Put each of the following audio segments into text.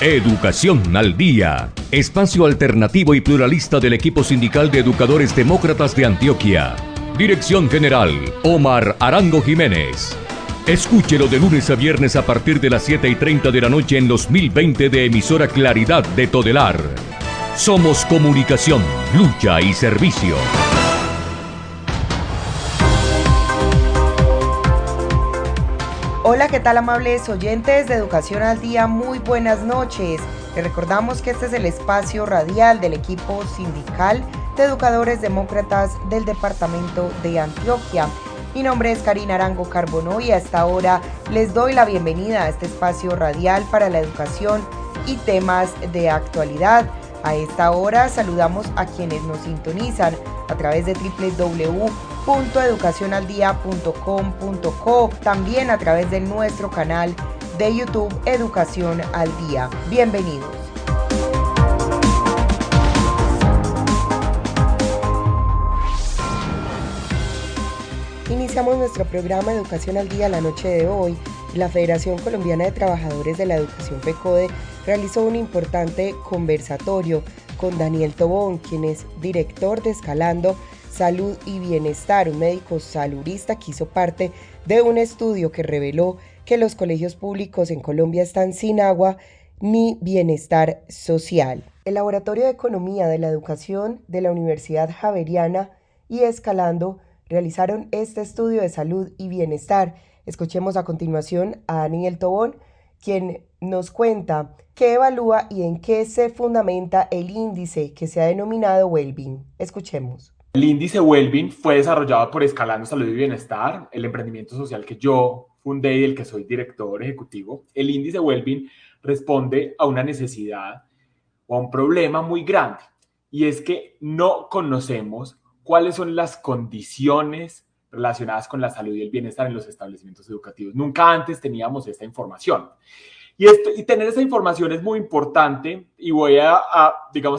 Educación al Día, espacio alternativo y pluralista del equipo sindical de educadores demócratas de Antioquia. Dirección General, Omar Arango Jiménez. Escúchelo de lunes a viernes a partir de las 7:30 de la noche en los 1020 de emisora Claridad de Todelar. Somos comunicación, lucha y servicio. Hola, ¿qué tal, amables oyentes de Educación al Día? Muy buenas noches. Les recordamos que este es el espacio radial del equipo sindical de educadores demócratas del departamento de Antioquia. Mi nombre es Karina Arango Carbonó y a esta hora les doy la bienvenida a este espacio radial para la educación y temas de actualidad. A esta hora saludamos a quienes nos sintonizan a través de www.educacionaldia.com.co, también a través de nuestro canal de YouTube Educación al Día. Bienvenidos. Iniciamos nuestro programa Educación al Día la noche de hoy. La Federación Colombiana de Trabajadores de la Educación FECODE realizó un importante conversatorio con Daniel Tobón, quien es director de Escalando Salud y Bienestar, un médico saludista que hizo parte de un estudio que reveló que los colegios públicos en Colombia están sin agua ni bienestar social. El Laboratorio de Economía de la Educación de la Universidad Javeriana y Escalando realizaron este estudio de salud y bienestar. Escuchemos a continuación a Daniel Tobón, quien nos cuenta qué evalúa y en qué se fundamenta el índice que se ha denominado Wellbeing. Escuchemos. El índice Wellbeing fue desarrollado por Escalando Salud y Bienestar, el emprendimiento social que yo fundé y del que soy director ejecutivo. El índice Wellbeing responde a una necesidad o a un problema muy grande, y es que no conocemos cuáles son las condiciones relacionadas con la salud y el bienestar en los establecimientos educativos. Nunca antes teníamos esta información. Y tener esa información es muy importante, y voy a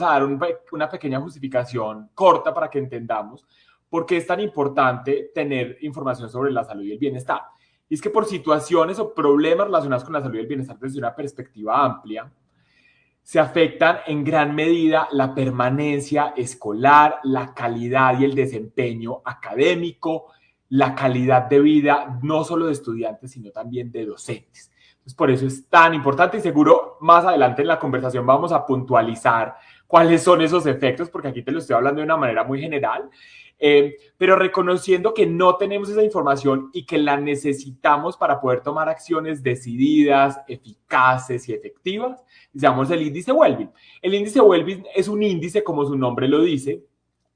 dar una pequeña justificación corta para que entendamos por qué es tan importante tener información sobre la salud y el bienestar. Y es que por situaciones o problemas relacionados con la salud y el bienestar desde una perspectiva amplia, se afectan en gran medida la permanencia escolar, la calidad y el desempeño académico, la calidad de vida no solo de estudiantes, sino también de docentes. Entonces, por eso es tan importante, y seguro más adelante en la conversación vamos a puntualizar cuáles son esos efectos, porque aquí te lo estoy hablando de una manera muy general, pero reconociendo que no tenemos esa información y que la necesitamos para poder tomar acciones decididas, eficaces y efectivas, usamos el índice Wellbeing. El índice Wellbeing es un índice, como su nombre lo dice,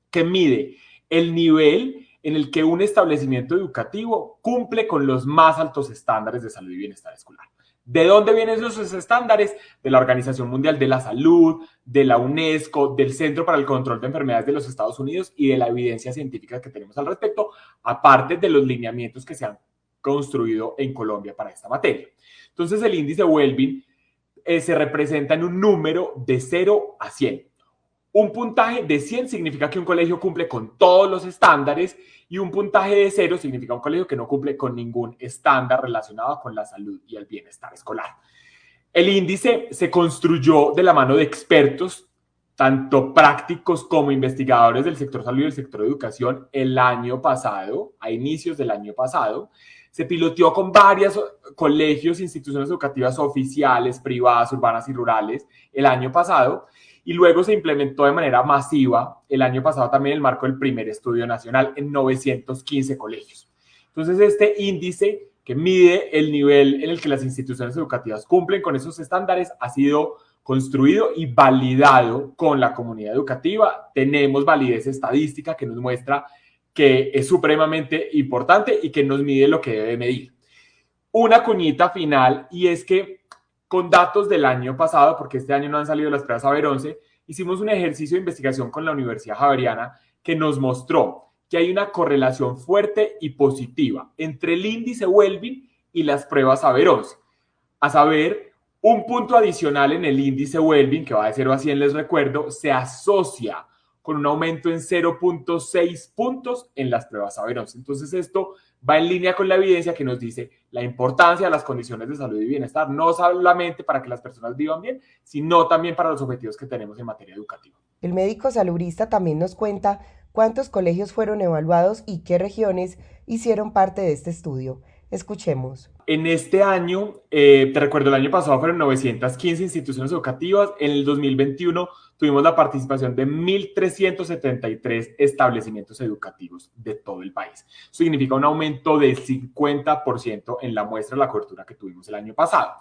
que mide el nivel en el que un establecimiento educativo cumple con los más altos estándares de salud y bienestar escolar. ¿De dónde vienen esos estándares? De la Organización Mundial de la Salud, de la UNESCO, del Centro para el Control de Enfermedades de los Estados Unidos y de la evidencia científica que tenemos al respecto, aparte de los lineamientos que se han construido en Colombia para esta materia. Entonces, el índice Wellbeing se representa en un número de 0 a 100. Un puntaje de 100 significa que un colegio cumple con todos los estándares, y un puntaje de 0 significa un colegio que no cumple con ningún estándar relacionado con la salud y el bienestar escolar. El índice se construyó de la mano de expertos, tanto prácticos como investigadores del sector salud y del sector educación. El año pasado, a inicios del año pasado, se piloteó con varios colegios e instituciones educativas oficiales, privadas, urbanas y rurales el año pasado, y luego se implementó de manera masiva el año pasado también en el marco del primer estudio nacional en 915 colegios. Entonces, este índice que mide el nivel en el que las instituciones educativas cumplen con esos estándares ha sido construido y validado con la comunidad educativa. Tenemos validez estadística que nos muestra que es supremamente importante y que nos mide lo que debe medir. Una cuñita final, y es que con datos del año pasado, porque este año no han salido las pruebas Saber 11, hicimos un ejercicio de investigación con la Universidad Javeriana que nos mostró que hay una correlación fuerte y positiva entre el índice Wellbeing y las pruebas Saber 11. A saber, un punto adicional en el índice Wellbeing, que va de 0 a 100, les recuerdo, se asocia con un aumento en 0.6 puntos en las pruebas Saber-11. Entonces esto va en línea con la evidencia que nos dice la importancia de las condiciones de salud y bienestar, no solamente para que las personas vivan bien, sino también para los objetivos que tenemos en materia educativa. El médico salubrista también nos cuenta cuántos colegios fueron evaluados y qué regiones hicieron parte de este estudio. Escuchemos. En este año, te recuerdo, el año pasado fueron 915 instituciones educativas. En el 2021 tuvimos la participación de 1.373 establecimientos educativos de todo el país. Eso significa un aumento del 50% en la muestra de la cobertura que tuvimos el año pasado.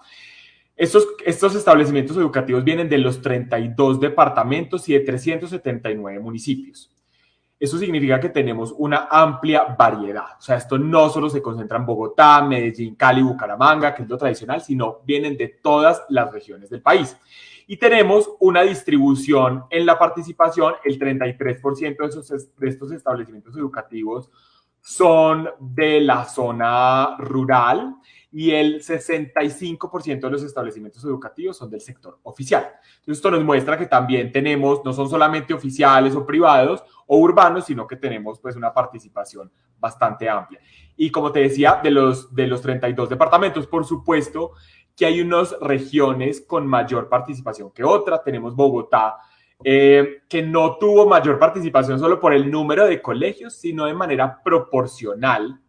Estos establecimientos educativos vienen de los 32 departamentos y de 379 municipios. Eso significa que tenemos una amplia variedad. O sea, esto no solo se concentra en Bogotá, Medellín, Cali, Bucaramanga, que es lo tradicional, sino vienen de todas las regiones del país. Y tenemos una distribución en la participación. El 33% de estos establecimientos educativos son de la zona rural y el 65% de los establecimientos educativos son del sector oficial. Entonces, esto nos muestra que también tenemos, no son solamente oficiales o privados o urbanos, sino que tenemos pues una participación bastante amplia. Y como te decía, de los 32 departamentos, por supuesto que hay unas regiones con mayor participación que otras. Tenemos Bogotá, que no tuvo mayor participación solo por el número de colegios, sino de manera proporcional.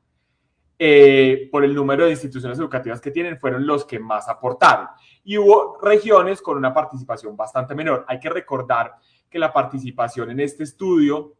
Por el número de instituciones educativas que tienen, fueron los que más aportaron. Y hubo regiones con una participación bastante menor. Hay que recordar que la participación en este estudio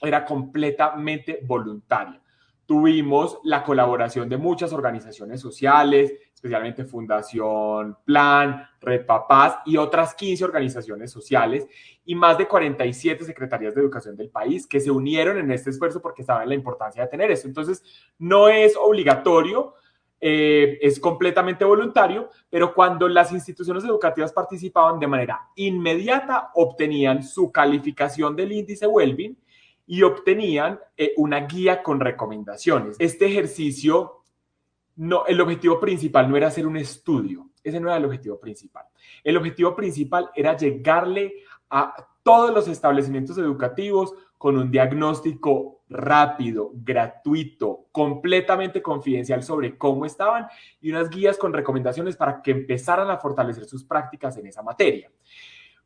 era completamente voluntaria. Tuvimos la colaboración de muchas organizaciones sociales, especialmente Fundación Plan, Red Papás y otras 15 organizaciones sociales y más de 47 secretarías de educación del país que se unieron en este esfuerzo porque saben la importancia de tener esto. Entonces, no es obligatorio, es completamente voluntario, pero cuando las instituciones educativas participaban de manera inmediata, obtenían su calificación del índice Wellbeing y obtenían una guía con recomendaciones. Este ejercicio, el objetivo principal no era hacer un estudio, ese no era el objetivo principal. El objetivo principal era llegarle a todos los establecimientos educativos con un diagnóstico rápido, gratuito, completamente confidencial sobre cómo estaban y unas guías con recomendaciones para que empezaran a fortalecer sus prácticas en esa materia.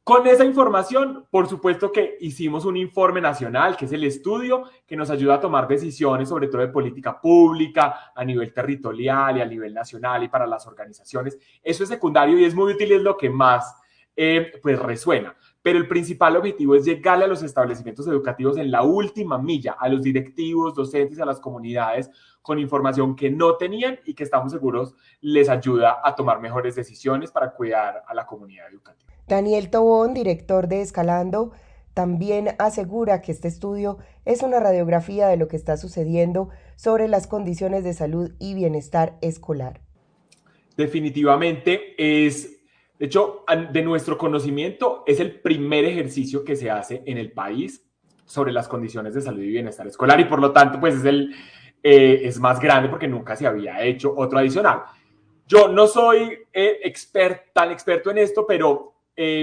Con esa información, por supuesto que hicimos un informe nacional, que es el estudio que nos ayuda a tomar decisiones, sobre todo de política pública, a nivel territorial y a nivel nacional y para las organizaciones. Eso es secundario y es muy útil y es lo que más pues resuena. Pero el principal objetivo es llegarle a los establecimientos educativos en la última milla, a los directivos, docentes, a las comunidades, con información que no tenían y que estamos seguros les ayuda a tomar mejores decisiones para cuidar a la comunidad educativa. Daniel Tobón, director de Escalando, también asegura que este estudio es una radiografía de lo que está sucediendo sobre las condiciones de salud y bienestar escolar. Definitivamente es, de hecho, de nuestro conocimiento, es el primer ejercicio que se hace en el país sobre las condiciones de salud y bienestar escolar y por lo tanto, pues es más grande porque nunca se había hecho otro adicional. Yo no soy tan experto en esto, pero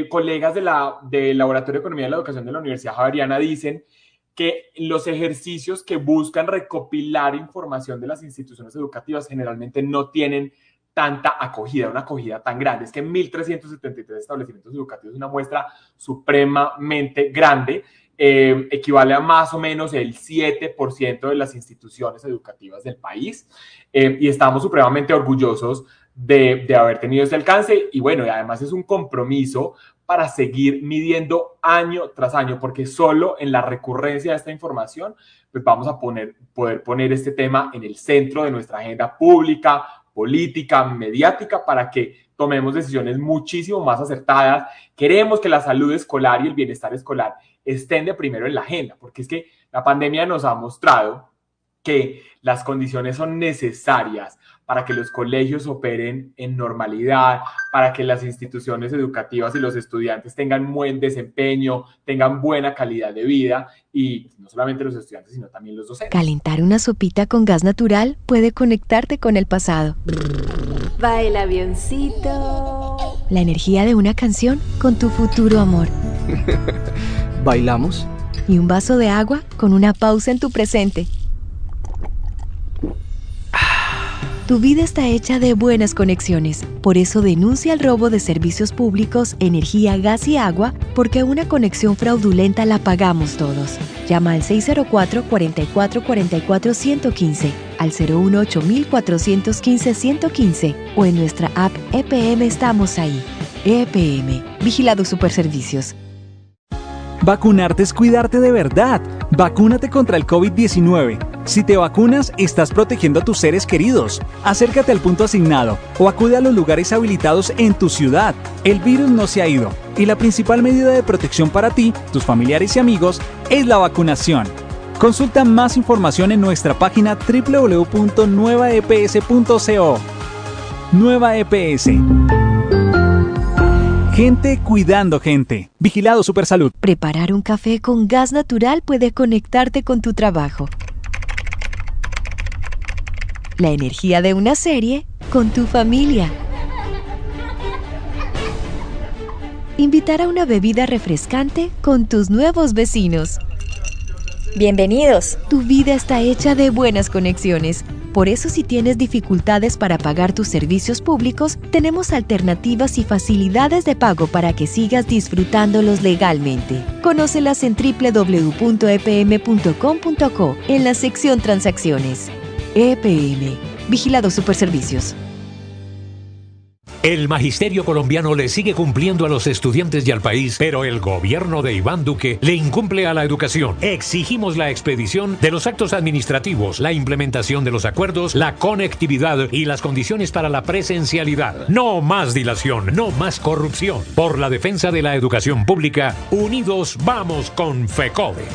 colegas del Laboratorio de Economía de la Educación de la Universidad Javeriana dicen que los ejercicios que buscan recopilar información de las instituciones educativas generalmente no tienen tanta acogida, una acogida tan grande. Es que 1.373 establecimientos educativos es una muestra supremamente grande, equivale a más o menos el 7% de las instituciones educativas del país y estamos supremamente orgullosos de haber tenido este alcance y bueno, y además es un compromiso para seguir midiendo año tras año, porque solo en la recurrencia de esta información pues vamos a poder poner este tema en el centro de nuestra agenda pública, política, mediática, para que tomemos decisiones muchísimo más acertadas. Queremos que la salud escolar y el bienestar escolar estén de primero en la agenda, porque es que la pandemia nos ha mostrado que las condiciones son necesarias para que los colegios operen en normalidad, para que las instituciones educativas y los estudiantes tengan buen desempeño, tengan buena calidad de vida y no solamente los estudiantes, sino también los docentes. Calentar una sopita con gas natural puede conectarte con el pasado. Va el avioncito. La energía de una canción con tu futuro amor. ¿Bailamos? y un vaso de agua con una pausa en tu presente. Tu vida está hecha de buenas conexiones. Por eso denuncia el robo de servicios públicos, energía, gas y agua, porque una conexión fraudulenta la pagamos todos. Llama al 604-4444-115, al 018-415-115 o en nuestra app EPM Estamos Ahí. EPM, Vigilado Superservicios. Vacunarte es cuidarte de verdad. Vacúnate contra el COVID-19. Si te vacunas, estás protegiendo a tus seres queridos. Acércate al punto asignado o acude a los lugares habilitados en tu ciudad. El virus no se ha ido y la principal medida de protección para ti, tus familiares y amigos es la vacunación. Consulta más información en nuestra página www.nuevaeps.co. Nueva EPS. Gente cuidando gente. Vigilado Supersalud. Preparar un café con gas natural puede conectarte con tu trabajo. La energía de una serie con tu familia. Invitar a una bebida refrescante con tus nuevos vecinos. Bienvenidos. Tu vida está hecha de buenas conexiones. Por eso, si tienes dificultades para pagar tus servicios públicos, tenemos alternativas y facilidades de pago para que sigas disfrutándolos legalmente. Conócelas en www.epm.com.co en la sección Transacciones. EPM, Vigilado Superservicios. El magisterio colombiano le sigue cumpliendo a los estudiantes y al país, pero el gobierno de Iván Duque le incumple a la educación. Exigimos la expedición de los actos administrativos, la implementación de los acuerdos, la conectividad y las condiciones para la presencialidad. No más dilación, no más corrupción. Por la defensa de la educación pública, unidos vamos con FECODE.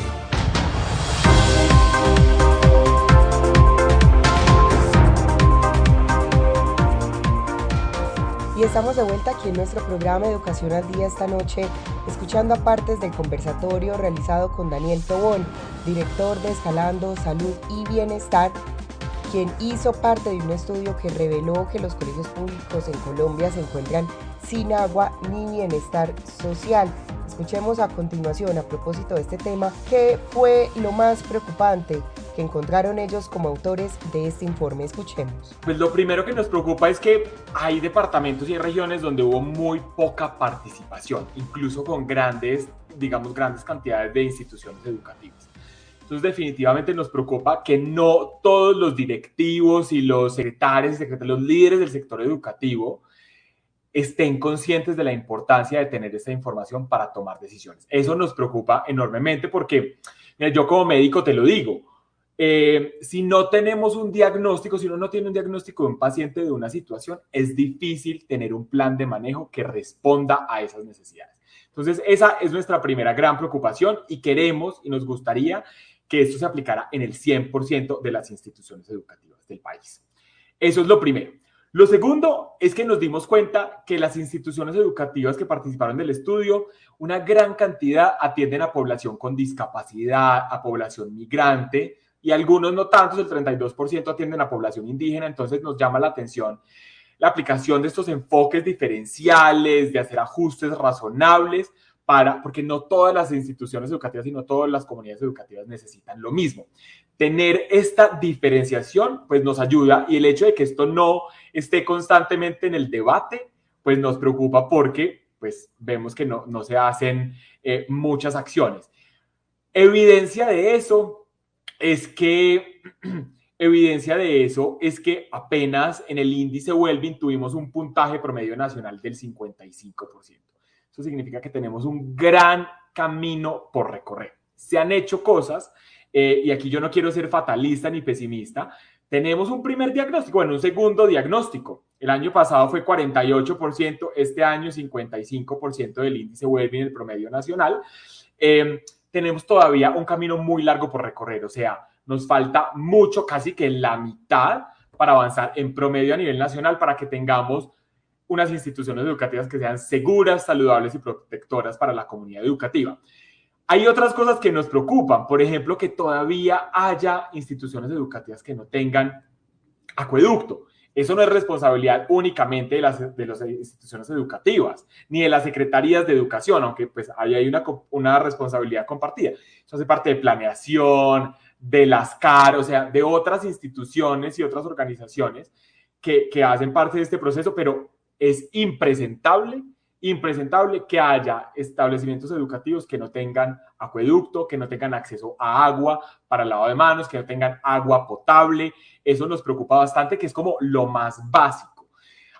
Y estamos de vuelta aquí en nuestro programa Educación al Día esta noche, escuchando a partes del conversatorio realizado con Daniel Tobón, director de Escalando Salud y Bienestar, quien hizo parte de un estudio que reveló que los colegios públicos en Colombia se encuentran sin agua ni bienestar social. Escuchemos a continuación, a propósito de este tema, qué fue lo más preocupante que encontraron ellos como autores de este informe. Escuchemos. Pues lo primero que nos preocupa es que hay departamentos y regiones donde hubo muy poca participación, incluso con grandes cantidades de instituciones educativas. Entonces definitivamente nos preocupa que no todos los directivos y los secretarios, los líderes del sector educativo estén conscientes de la importancia de tener esta información para tomar decisiones. Eso nos preocupa enormemente porque, mira, yo como médico te lo digo, si no tenemos un diagnóstico, si uno no tiene un diagnóstico de un paciente de una situación, es difícil tener un plan de manejo que responda a esas necesidades. Entonces, esa es nuestra primera gran preocupación y queremos y nos gustaría que esto se aplicara en el 100% de las instituciones educativas del país. Eso es lo primero. Lo segundo es que nos dimos cuenta que las instituciones educativas que participaron del estudio, una gran cantidad atienden a población con discapacidad, a población migrante, y algunos no tantos, el 32% atienden a población indígena. Entonces nos llama la atención la aplicación de estos enfoques diferenciales, de hacer ajustes razonables, porque no todas las instituciones educativas y no todas las comunidades educativas necesitan lo mismo. Tener esta diferenciación pues nos ayuda, y el hecho de que esto no esté constantemente en el debate pues nos preocupa porque pues vemos que no se hacen muchas acciones. Evidencia de eso es que apenas en el índice Wellbeing tuvimos un puntaje promedio nacional del 55%. Eso significa que tenemos un gran camino por recorrer. Se han hecho cosas, y aquí yo no quiero ser fatalista ni pesimista. Tenemos un primer diagnóstico, un segundo diagnóstico. El año pasado fue 48%, este año 55% del índice Wellbeing, el promedio nacional. Tenemos todavía un camino muy largo por recorrer, o sea, nos falta mucho, casi que la mitad, para avanzar en promedio a nivel nacional, para que tengamos unas instituciones educativas que sean seguras, saludables y protectoras para la comunidad educativa. Hay otras cosas que nos preocupan, por ejemplo, que todavía haya instituciones educativas que no tengan acueducto. Eso no es responsabilidad únicamente de las instituciones educativas, ni de las secretarías de educación, aunque pues ahí hay una responsabilidad compartida. Eso hace parte de planeación, de las CAR, o sea, de otras instituciones y otras organizaciones que hacen parte de este proceso, pero es impresentable que haya establecimientos educativos que no tengan acueducto, que no tengan acceso a agua para el lavado de manos, que no tengan agua potable. Eso nos preocupa bastante, que es como lo más básico.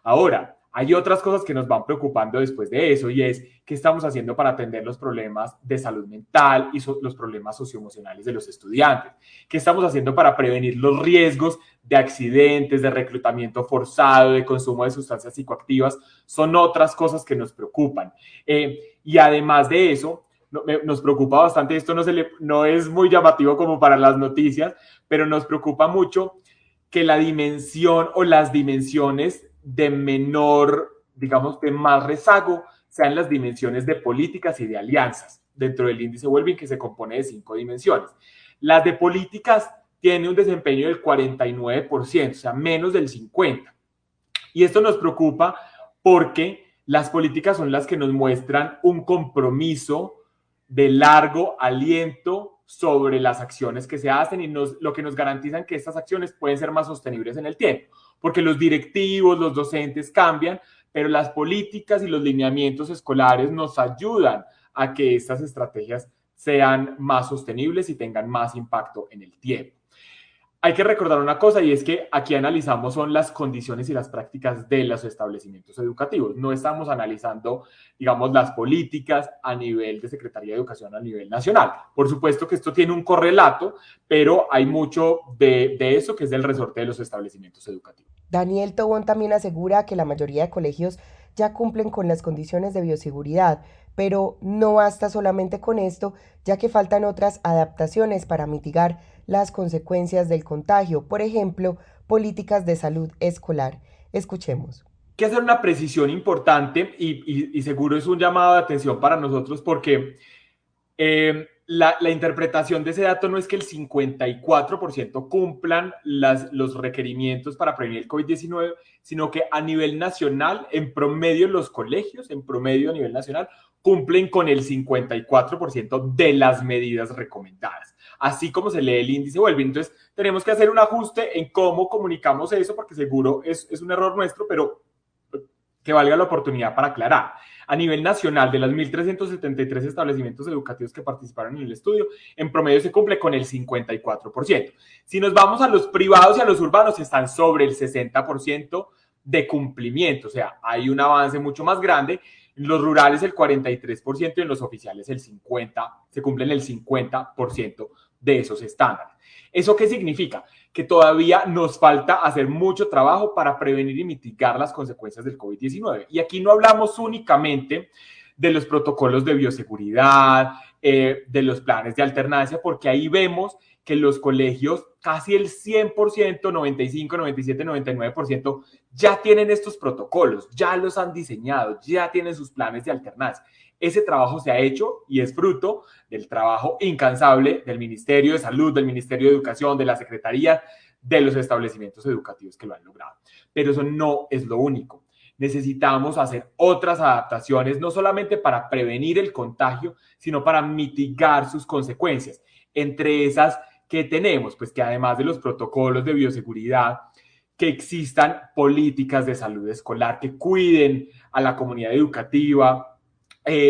Ahora, hay otras cosas que nos van preocupando después de eso, y es qué estamos haciendo para atender los problemas de salud mental y los problemas socioemocionales de los estudiantes. ¿Qué estamos haciendo para prevenir los riesgos de accidentes, de reclutamiento forzado, de consumo de sustancias psicoactivas? Son otras cosas que nos preocupan. Y además de eso, nos preocupa bastante, esto no es muy llamativo como para las noticias, pero nos preocupa mucho que la dimensión o las dimensiones de menor, digamos, de más rezago, sean las dimensiones de políticas y de alianzas dentro del índice Wellbeing, que se compone de 5 dimensiones. Las de políticas tienen un desempeño del 49%, o sea, menos del 50%. Y esto nos preocupa porque las políticas son las que nos muestran un compromiso de largo aliento sobre las acciones que se hacen y lo que nos garantizan que estas acciones pueden ser más sostenibles en el tiempo, porque los directivos, los docentes cambian, pero las políticas y los lineamientos escolares nos ayudan a que estas estrategias sean más sostenibles y tengan más impacto en el tiempo. Hay que recordar una cosa, y es que aquí analizamos son las condiciones y las prácticas de los establecimientos educativos. No estamos analizando, digamos, las políticas a nivel de Secretaría de Educación a nivel nacional. Por supuesto que esto tiene un correlato, pero hay mucho de eso que es del resorte de los establecimientos educativos. Daniel Tobón también asegura que la mayoría de colegios ya cumplen con las condiciones de bioseguridad, pero no basta solamente con esto, ya que faltan otras adaptaciones para mitigar las consecuencias del contagio, por ejemplo, políticas de salud escolar. Escuchemos. Hay que hacer una precisión importante y seguro es un llamado de atención para nosotros porque la interpretación de ese dato no es que el 54% cumplan los requerimientos para prevenir el COVID-19, sino que a nivel nacional, en promedio los colegios, en promedio a nivel nacional, cumplen con el 54% de las medidas recomendadas, así como se lee el índice Wellbeing. Entonces, tenemos que hacer un ajuste en cómo comunicamos eso, porque seguro es un error nuestro, pero que valga la oportunidad para aclarar. A nivel nacional, de las 1.373 establecimientos educativos que participaron en el estudio, en promedio se cumple con el 54%. Si nos vamos a los privados y a los urbanos, están sobre el 60% de cumplimiento, o sea, hay un avance mucho más grande. En los rurales el 43% y en los oficiales el 50%, se cumplen el 50% de esos estándares. ¿Eso qué significa? Que todavía nos falta hacer mucho trabajo para prevenir y mitigar las consecuencias del COVID-19. Y aquí no hablamos únicamente de los protocolos de bioseguridad, de los planes de alternancia, porque ahí vemos que los colegios, casi el 100%, 95, 97, 99%, ya tienen estos protocolos, ya los han diseñado, ya tienen sus planes de alternancia. Ese trabajo se ha hecho y es fruto del trabajo incansable del Ministerio de Salud, del Ministerio de Educación, de la Secretaría, de los establecimientos educativos que lo han logrado. Pero eso no es lo único. Necesitamos hacer otras adaptaciones, no solamente para prevenir el contagio, sino para mitigar sus consecuencias. Entre esas que tenemos, pues que además de los protocolos de bioseguridad, que existan políticas de salud escolar que cuiden a la comunidad educativa,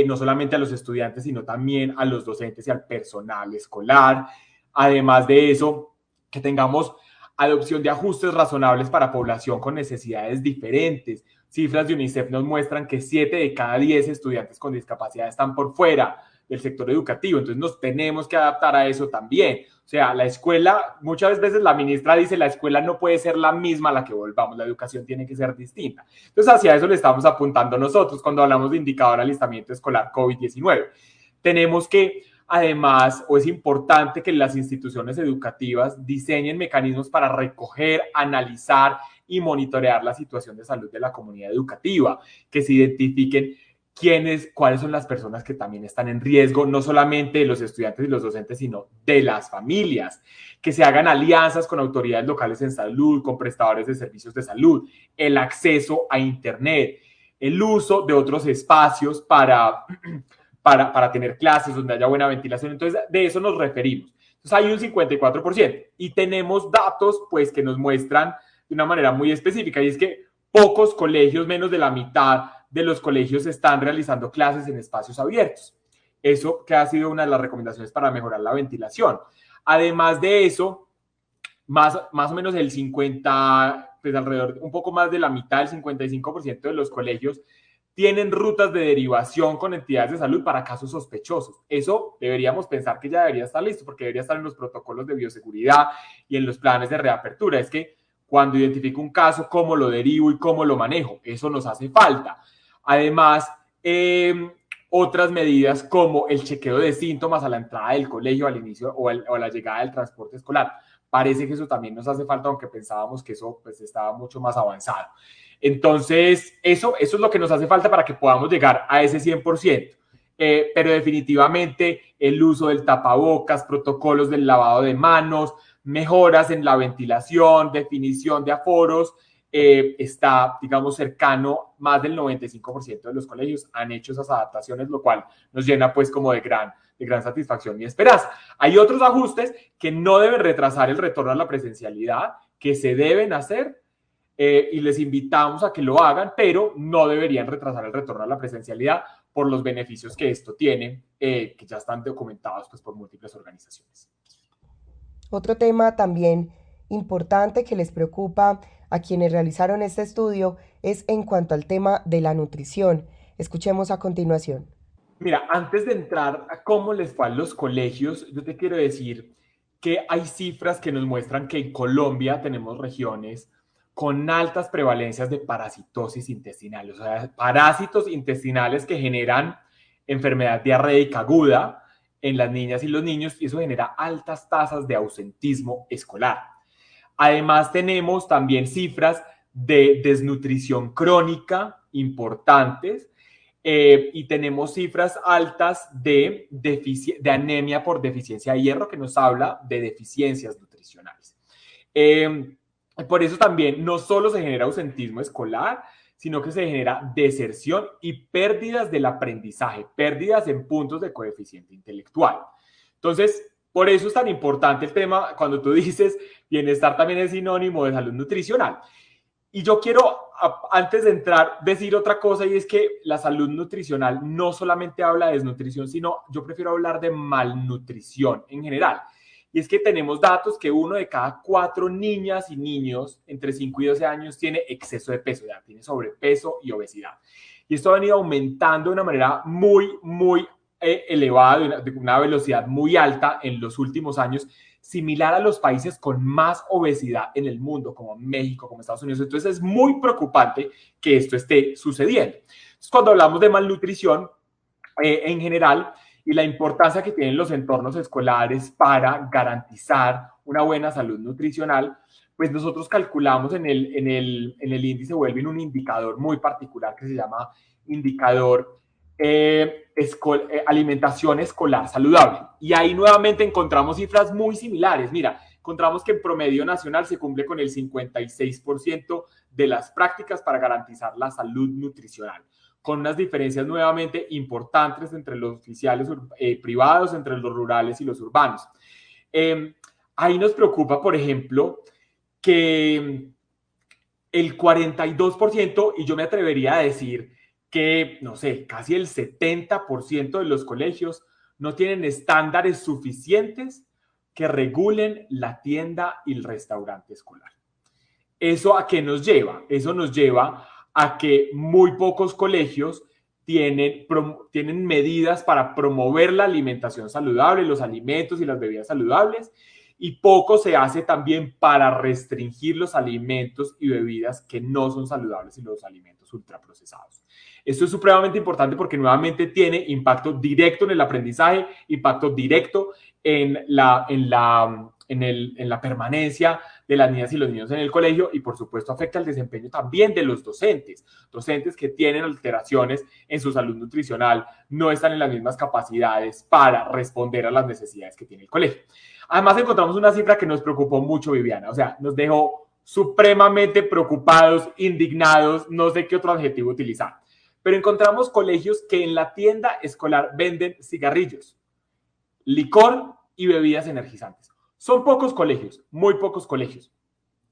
no solamente a los estudiantes, sino también a los docentes y al personal escolar. Además de eso, que tengamos adopción de ajustes razonables para población con necesidades diferentes. Cifras de UNICEF nos muestran que 7 de cada 10 estudiantes con discapacidad están por fuera del sector educativo, entonces nos tenemos que adaptar a eso también. O sea, la escuela, muchas veces la ministra dice, la escuela no puede ser la misma a la que volvamos, la educación tiene que ser distinta. Entonces, hacia eso le estamos apuntando nosotros cuando hablamos de indicador de alistamiento escolar COVID-19. Tenemos que, además, o es importante que las instituciones educativas diseñen mecanismos para recoger, analizar y monitorear la situación de salud de la comunidad educativa, que se identifiquen cuáles son las personas que también están en riesgo, no solamente de los estudiantes y los docentes, sino de las familias, que se hagan alianzas con autoridades locales en salud, con prestadores de servicios de salud, el acceso a Internet, el uso de otros espacios para tener clases donde haya buena ventilación. Entonces, de eso nos referimos. Entonces, hay un 54% y tenemos datos pues, que nos muestran de una manera muy específica, y es que pocos colegios, menos de la mitad de los colegios, están realizando clases en espacios abiertos. Eso que ha sido una de las recomendaciones para mejorar la ventilación. Además de eso, más o menos el 50, pues alrededor, un poco más de la mitad, el 55% de los colegios tienen rutas de derivación con entidades de salud para casos sospechosos. Eso deberíamos pensar que ya debería estar listo, porque debería estar en los protocolos de bioseguridad y en los planes de reapertura. Es que cuando identifico un caso, cómo lo derivo y cómo lo manejo. Eso nos hace falta. Además, otras medidas como el chequeo de síntomas a la entrada del colegio, al inicio o a la llegada del transporte escolar. Parece que eso también nos hace falta, aunque pensábamos que eso pues, estaba mucho más avanzado. Entonces, eso es lo que nos hace falta para que podamos llegar a ese 100%. Pero definitivamente el uso del tapabocas, protocolos del lavado de manos, mejoras en la ventilación, definición de aforos, está, digamos, cercano. Más del 95% de los colegios han hecho esas adaptaciones, lo cual nos llena pues como de gran satisfacción y esperanza. Hay otros ajustes que no deben retrasar el retorno a la presencialidad, que se deben hacer, y les invitamos a que lo hagan, pero no deberían retrasar el retorno a la presencialidad por los beneficios que esto tiene, que ya están documentados pues, por múltiples organizaciones. Otro tema también importante que les preocupa a quienes realizaron este estudio es en cuanto al tema de la nutrición. Escuchemos a continuación. Mira, antes de entrar a cómo les fue a los colegios, yo te quiero decir que hay cifras que nos muestran que en Colombia tenemos regiones con altas prevalencias de parasitosis intestinal, o sea, parásitos intestinales que generan enfermedad diarreica aguda en las niñas y los niños, y eso genera altas tasas de ausentismo escolar. Además, tenemos también cifras de desnutrición crónica importantes, y tenemos cifras altas de anemia por deficiencia de hierro, que nos habla de deficiencias nutricionales. Por eso también no solo se genera ausentismo escolar, sino que se genera deserción y pérdidas del aprendizaje, pérdidas en puntos de coeficiente intelectual. Entonces, por eso es tan importante el tema cuando tú dices bienestar también es sinónimo de salud nutricional. Y yo quiero, antes de entrar, decir otra cosa, y es que la salud nutricional no solamente habla de desnutrición, sino yo prefiero hablar de malnutrición en general. Y es que tenemos datos que 1 de cada 4 niñas y niños entre 5 y 12 años tiene exceso de peso, ya tiene sobrepeso y obesidad. Y esto ha venido aumentando de una manera muy elevada, de una velocidad muy alta en los últimos años, similar a los países con más obesidad en el mundo, como México, como Estados Unidos. Entonces es muy preocupante que esto esté sucediendo. Entonces, cuando hablamos de malnutrición en general, y la importancia que tienen los entornos escolares para garantizar una buena salud nutricional, pues nosotros calculamos en el índice Wellbeing un indicador muy particular que se llama indicador alimentación escolar saludable. Y ahí nuevamente encontramos cifras muy similares. Mira, encontramos que en promedio nacional se cumple con el 56% de las prácticas para garantizar la salud nutricional, con unas diferencias nuevamente importantes entre los oficiales privados, entre los rurales y los urbanos. Ahí nos preocupa, por ejemplo, que el 42%, y yo me atrevería a decir que, no sé, casi el 70% de los colegios no tienen estándares suficientes que regulen la tienda y el restaurante escolar. ¿Eso a qué nos lleva? Eso nos lleva a que muy pocos colegios tienen medidas para promover la alimentación saludable, los alimentos y las bebidas saludables, y poco se hace también para restringir los alimentos y bebidas que no son saludables y los alimentos ultraprocesados. Esto es supremamente importante porque nuevamente tiene impacto directo en el aprendizaje, impacto directo en en la permanencia de las niñas y los niños en el colegio y por supuesto afecta el desempeño también de los docentes. Docentes que tienen alteraciones en su salud nutricional no están en las mismas capacidades para responder a las necesidades que tiene el colegio. Además encontramos una cifra que nos preocupó mucho, Viviana, o sea, nos dejó supremamente preocupados, indignados, no sé qué otro adjetivo utilizar, pero encontramos colegios que en la tienda escolar venden cigarrillos, licor y bebidas energizantes. Son pocos colegios, muy pocos colegios.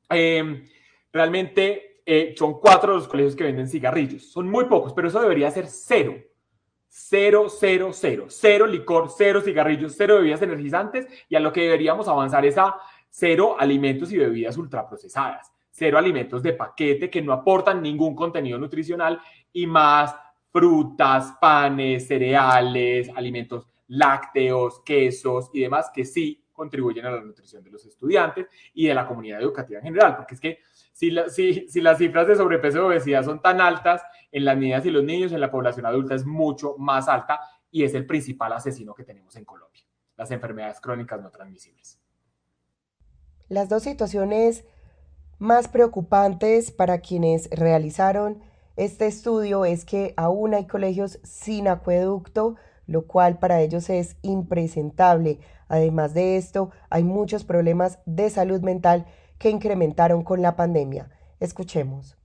Realmente son 4 los colegios que venden cigarrillos. Son muy pocos, pero eso debería ser 0. 0, 0, 0. 0 licor, 0 cigarrillos, 0 bebidas energizantes y a lo que deberíamos avanzar es a 0 alimentos y bebidas ultraprocesadas. 0 alimentos de paquete que no aportan ningún contenido nutricional y más frutas, panes, cereales, alimentos lácteos, quesos y demás que sí contribuyen a la nutrición de los estudiantes y de la comunidad educativa en general, porque es que si las cifras de sobrepeso y obesidad son tan altas en las niñas y los niños, en la población adulta es mucho más alta y es el principal asesino que tenemos en Colombia, las enfermedades crónicas no transmisibles. Las dos situaciones más preocupantes para quienes realizaron este estudio es que aún hay colegios sin acueducto, lo cual para ellos es impresentable. Además de esto, hay muchos problemas de salud mental que incrementaron con la pandemia. Escuchemos.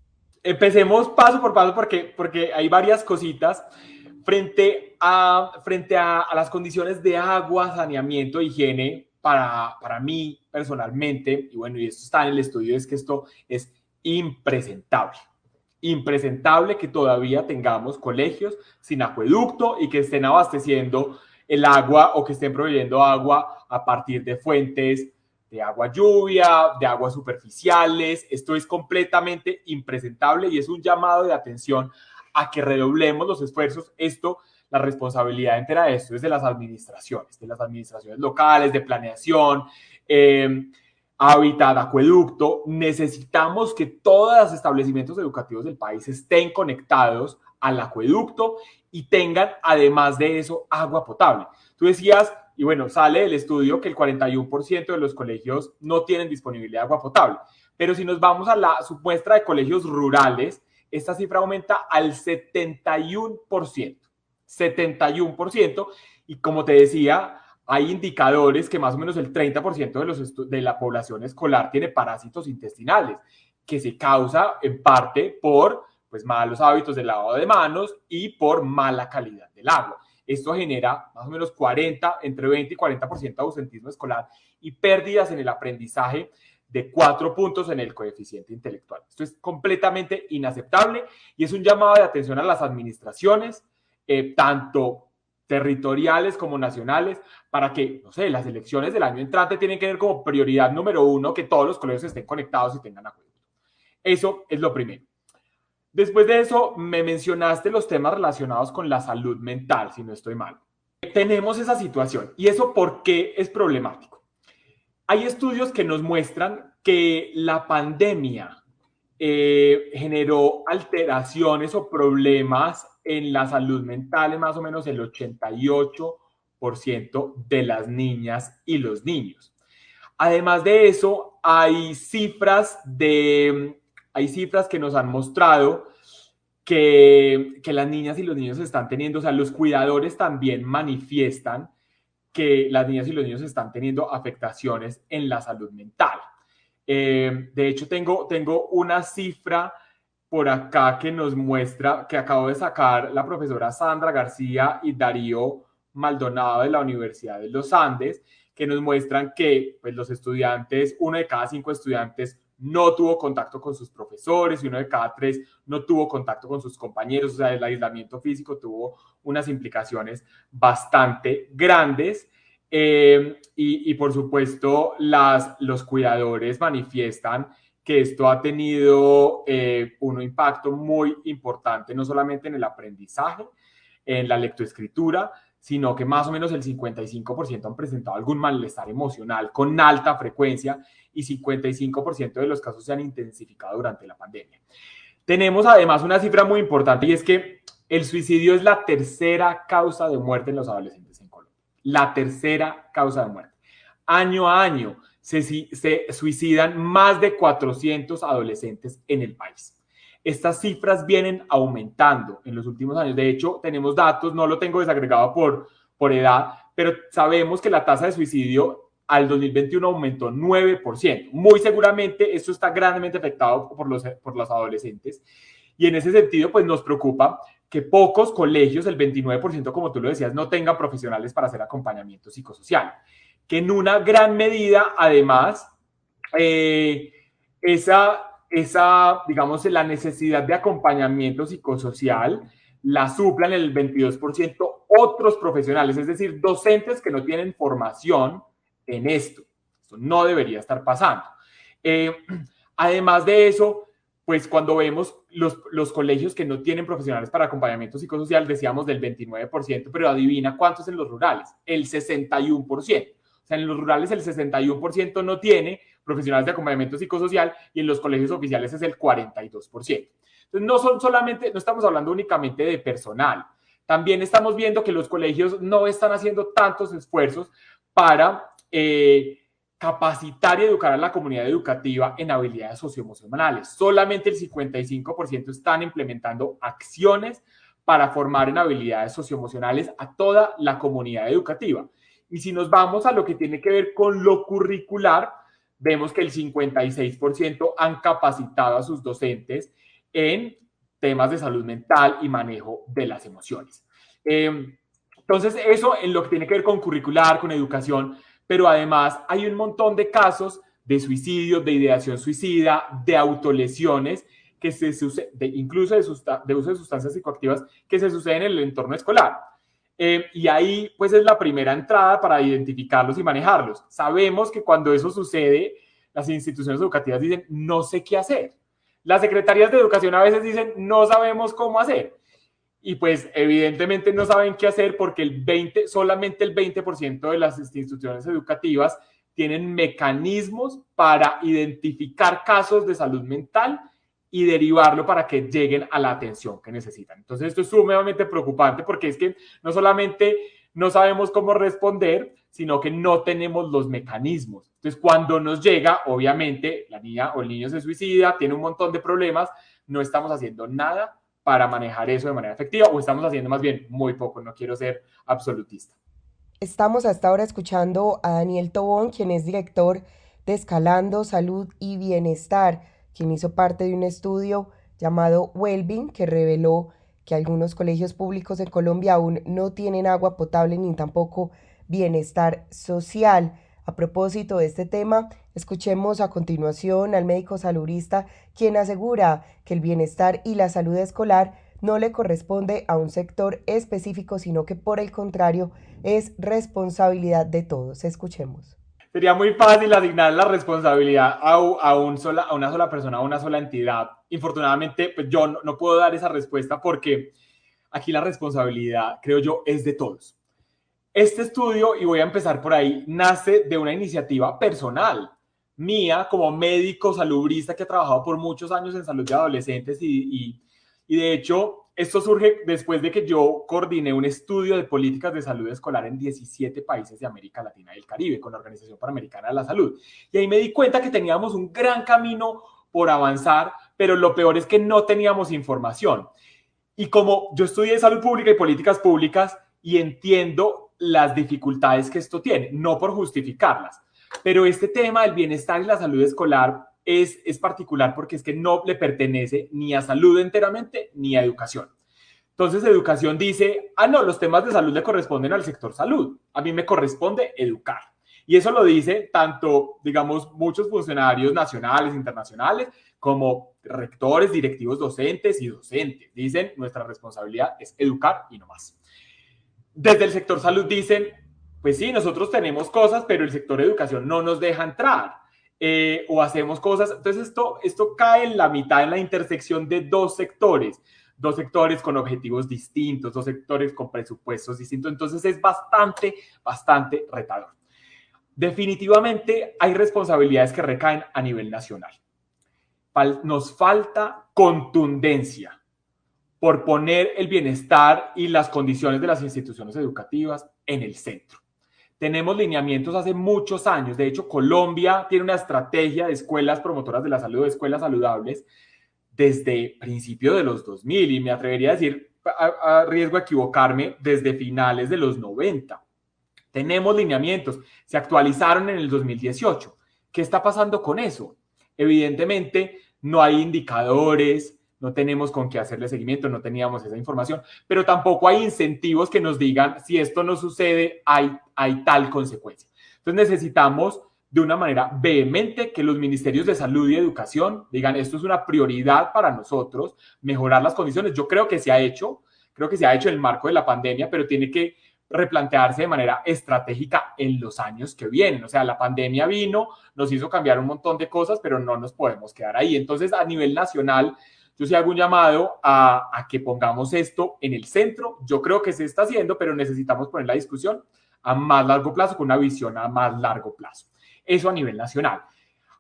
Empecemos paso por paso porque hay varias cositas frente a las condiciones de agua, saneamiento, higiene. Para mí personalmente, y bueno, y esto está en el estudio, es que esto es impresentable. Impresentable que todavía tengamos colegios sin acueducto y que estén abasteciendo el agua o que estén proveyendo agua a partir de fuentes de agua lluvia, de aguas superficiales. Esto es completamente impresentable y es un llamado de atención a que redoblemos los esfuerzos. La responsabilidad entera de esto es de las administraciones locales, de planeación, hábitat, acueducto. Necesitamos que todos los establecimientos educativos del país estén conectados al acueducto y tengan, además de eso, agua potable. Tú decías, y bueno, sale del estudio que el 41% de los colegios no tienen disponibilidad de agua potable. Pero si nos vamos a la muestra de colegios rurales, esta cifra aumenta al 71%. 71%, y como te decía, hay indicadores que más o menos el 30% de la población escolar tiene parásitos intestinales, que se causa en parte por malos hábitos de lavado de manos y por mala calidad del agua. Esto genera más o menos entre 20 y 40% de ausentismo escolar y pérdidas en el aprendizaje de 4 puntos en el coeficiente intelectual. Esto es completamente inaceptable y es un llamado de atención a las administraciones, tanto territoriales como nacionales, para que, las elecciones del año entrante tienen que tener como prioridad número 1 que todos los colegios estén conectados y tengan acueducto. Eso es lo primero. Después de eso, me mencionaste los temas relacionados con la salud mental, si no estoy mal. Tenemos esa situación. ¿Y eso por qué es problemático? Hay estudios que nos muestran que la pandemia generó alteraciones o problemas en la salud mental en más o menos el 88% de las niñas y los niños. Además de eso, hay cifras que nos han mostrado que las niñas y los niños están teniendo, los cuidadores también manifiestan que las niñas y los niños están teniendo afectaciones en la salud mental. De hecho, tengo una cifra por acá que nos muestra, que acabo de sacar la profesora Sandra García y Darío Maldonado de la Universidad de los Andes, que nos muestran que los estudiantes, 1 de cada 5 estudiantes no tuvo contacto con sus profesores y 1 de cada 3 no tuvo contacto con sus compañeros. O sea, el aislamiento físico tuvo unas implicaciones bastante grandes. Y por supuesto, los cuidadores manifiestan que esto ha tenido un impacto muy importante, no solamente en el aprendizaje, en la lectoescritura, sino que más o menos el 55% han presentado algún malestar emocional con alta frecuencia y 55% de los casos se han intensificado durante la pandemia. Tenemos además una cifra muy importante y es que el suicidio es la tercera causa de muerte en los adolescentes en Colombia. La tercera causa de muerte. Año a año se suicidan más de 400 adolescentes en el país. Estas cifras vienen aumentando en los últimos años. De hecho, tenemos datos, no lo tengo desagregado por edad, pero sabemos que la tasa de suicidio al 2021 aumentó 9%. Muy seguramente esto está grandemente afectado por los adolescentes. Y en ese sentido, pues nos preocupa que pocos colegios, el 29%, como tú lo decías, no tengan profesionales para hacer acompañamiento psicosocial. Que en una gran medida, además, digamos, la necesidad de acompañamiento psicosocial la suplan el 22% otros profesionales, es decir, docentes que no tienen formación en esto. Esto no debería estar pasando. Además de eso, pues cuando vemos los colegios que no tienen profesionales para acompañamiento psicosocial, decíamos del 29%, pero adivina cuántos en los rurales, el 61%. O sea, en los rurales el 61% no tiene profesionales de acompañamiento psicosocial y en los colegios oficiales es el 42%. Entonces, no estamos hablando únicamente de personal. También estamos viendo que los colegios no están haciendo tantos esfuerzos para capacitar y educar a la comunidad educativa en habilidades socioemocionales. Solamente el 55% están implementando acciones para formar en habilidades socioemocionales a toda la comunidad educativa. Y si nos vamos a lo que tiene que ver con lo curricular, vemos que el 56% han capacitado a sus docentes en temas de salud mental y manejo de las emociones. Entonces, eso en lo que tiene que ver con curricular, con educación, pero además hay un montón de casos de suicidio, de ideación suicida, de autolesiones, incluso de uso de sustancias psicoactivas que se suceden en el entorno escolar. Y ahí pues es la primera entrada para identificarlos y manejarlos. Sabemos que cuando eso sucede, las instituciones educativas dicen, no sé qué hacer. Las secretarías de educación a veces dicen, no sabemos cómo hacer. Y pues evidentemente no saben qué hacer porque solamente el 20% de las instituciones educativas tienen mecanismos para identificar casos de salud mental y derivarlo para que lleguen a la atención que necesitan. Entonces esto es sumamente preocupante porque es que no solamente no sabemos cómo responder, sino que no tenemos los mecanismos. Entonces cuando nos llega, obviamente la niña o el niño se suicida, tiene un montón de problemas, no estamos haciendo nada para manejar eso de manera efectiva o estamos haciendo más bien muy poco, no quiero ser absolutista. Estamos hasta ahora escuchando a Daniel Tobón, quien es director de Escalando Salud y Bienestar, quien hizo parte de un estudio llamado Wellbeing que reveló que algunos colegios públicos en Colombia aún no tienen agua potable ni tampoco bienestar social. A propósito de este tema, escuchemos a continuación al médico saludista, quien asegura que el bienestar y la salud escolar no le corresponde a un sector específico, sino que por el contrario es responsabilidad de todos. Escuchemos. Sería muy fácil asignar la responsabilidad a una sola persona, a una sola entidad. Infortunadamente, pues yo no puedo dar esa respuesta porque aquí la responsabilidad, creo yo, es de todos. Este estudio, y voy a empezar por ahí, nace de una iniciativa personal mía como médico salubrista que ha trabajado por muchos años en salud de adolescentes y de hecho esto surge después de que yo coordiné un estudio de políticas de salud escolar en 17 países de América Latina y el Caribe con la Organización Panamericana de la Salud. Y ahí me di cuenta que teníamos un gran camino por avanzar, pero lo peor es que no teníamos información. Y como yo estudié salud pública y políticas públicas y entiendo las dificultades que esto tiene, no por justificarlas, pero este tema del bienestar y la salud escolar es particular porque es que no le pertenece ni a salud enteramente ni a educación. Entonces educación dice, no, los temas de salud le corresponden al sector salud, a mí me corresponde educar. Y eso lo dice tanto, digamos, muchos funcionarios nacionales, internacionales, como rectores, directivos docentes y docentes. Dicen, nuestra responsabilidad es educar y no más. Desde el sector salud dicen, pues sí, nosotros tenemos cosas, pero el sector educación no nos deja entrar. O hacemos cosas. Entonces esto cae en la mitad, en la intersección de dos sectores con objetivos distintos, dos sectores con presupuestos distintos. Entonces es bastante retador. Definitivamente hay responsabilidades que recaen a nivel nacional. Nos falta contundencia por poner el bienestar y las condiciones de las instituciones educativas en el centro. Tenemos lineamientos hace muchos años. De hecho, Colombia tiene una estrategia de escuelas promotoras de la salud, de escuelas saludables, desde principios de los 2000, y me atrevería a decir, a riesgo de equivocarme, desde finales de los 90. Tenemos lineamientos, se actualizaron en el 2018. ¿Qué está pasando con eso? Evidentemente, no hay indicadores, no tenemos con qué hacerle seguimiento, no teníamos esa información, pero tampoco hay incentivos que nos digan si esto no sucede, hay tal consecuencia. Entonces necesitamos de una manera vehemente que los ministerios de salud y educación digan esto es una prioridad para nosotros, mejorar las condiciones. Yo creo que se ha hecho en el marco de la pandemia, pero tiene que replantearse de manera estratégica en los años que vienen. O sea, la pandemia vino, nos hizo cambiar un montón de cosas, pero no nos podemos quedar ahí. Entonces, a nivel nacional, yo sí hago un llamado a que pongamos esto en el centro. Yo creo que se está haciendo, pero necesitamos poner la discusión a más largo plazo, con una visión a más largo plazo. Eso a nivel nacional.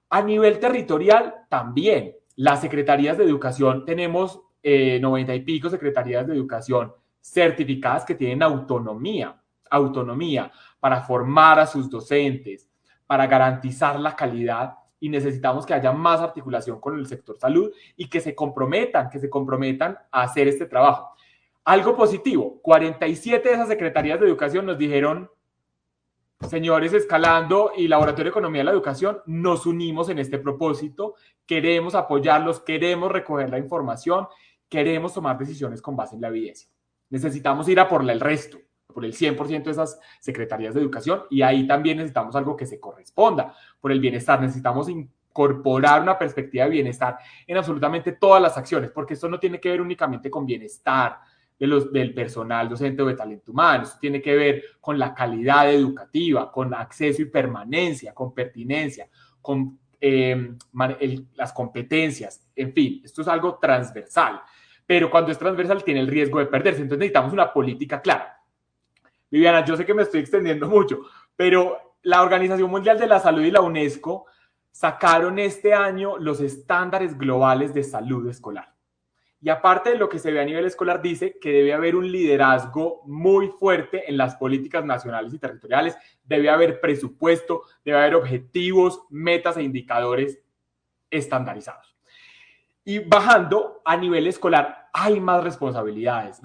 A nivel territorial, también. Las secretarías de educación, tenemos 90 y pico secretarías de educación certificadas que tienen autonomía para formar a sus docentes, para garantizar la calidad, y necesitamos que haya más articulación con el sector salud y que se comprometan a hacer este trabajo. Algo positivo, 47 de esas secretarías de educación nos dijeron, señores Escalando y Laboratorio de Economía de la Educación, nos unimos en este propósito, queremos apoyarlos, queremos recoger la información, queremos tomar decisiones con base en la evidencia. Necesitamos ir a por el resto, por el 100% de esas secretarías de educación, y ahí también necesitamos algo que se corresponda por el bienestar. Necesitamos incorporar una perspectiva de bienestar en absolutamente todas las acciones, porque esto no tiene que ver únicamente con bienestar del personal docente o de talento humano. Esto tiene que ver con la calidad educativa, con acceso y permanencia, con pertinencia, con las competencias, en fin, esto es algo transversal, pero cuando es transversal tiene el riesgo de perderse. Entonces necesitamos una política clara. Viviana, yo sé que me estoy extendiendo mucho, pero la Organización Mundial de la Salud y la UNESCO sacaron este año los estándares globales de salud escolar. Y aparte de lo que se ve a nivel escolar, dice que debe haber un liderazgo muy fuerte en las políticas nacionales y territoriales, debe haber presupuesto, debe haber objetivos, metas e indicadores estandarizados. Y bajando a nivel escolar, hay más responsabilidades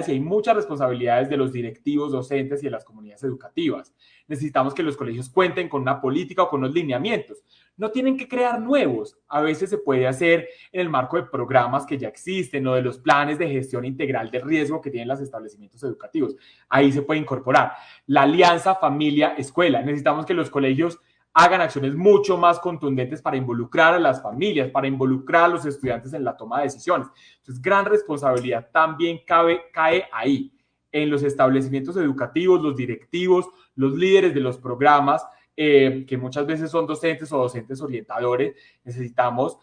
y hay muchas responsabilidades de los directivos, docentes y de las comunidades educativas. Necesitamos que los colegios cuenten con una política o con unos lineamientos. No tienen que crear nuevos. A veces se puede hacer en el marco de programas que ya existen o de los planes de gestión integral de riesgo que tienen los establecimientos educativos. Ahí se puede incorporar la alianza familia-escuela. Necesitamos que los colegios hagan acciones mucho más contundentes para involucrar a las familias, para involucrar a los estudiantes en la toma de decisiones. Entonces, gran responsabilidad también cae ahí, en los establecimientos educativos, los directivos, los líderes de los programas, que muchas veces son docentes o docentes orientadores. Necesitamos